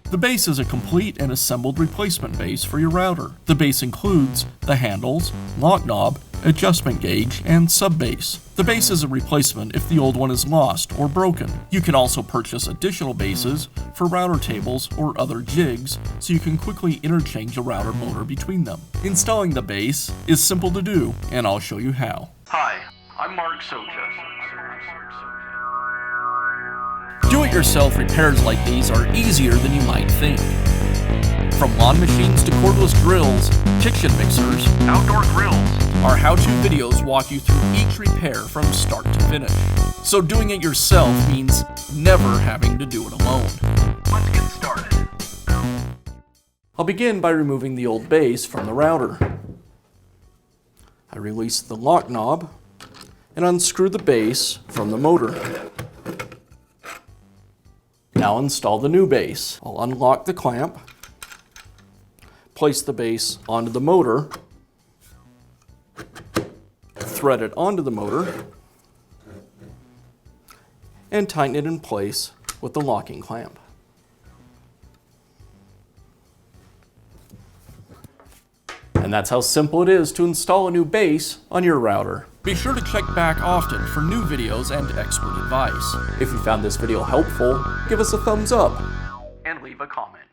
The base is a complete and assembled replacement base for your router. The base includes the handles, lock knob, adjustment gauge, and sub-base. The base is a replacement if the old one is lost or broken. You can also purchase additional bases for router tables or other jigs so you can quickly interchange a router motor between them. Installing the base is simple to do, and I'll show you how. Hi, I'm Mark Socha. Do-it-yourself repairs like these are easier than you might think. From lawn machines to cordless grills, kitchen mixers, Outdoor grills. our how-to videos walk you through each repair from start to finish. So doing it yourself means never having to do it alone. Let's get started. I'll begin by removing the old base from the router. I release the lock knob and unscrew the base from the motor. Now install the new base. I'll unlock the clamp, place the base onto the motor, thread it onto the motor, and tighten it in place with the locking clamp. And that's how simple it is to install a new base on your router. Be sure to check back often for new videos and expert advice. If you found this video helpful, give us a thumbs up And leave a comment.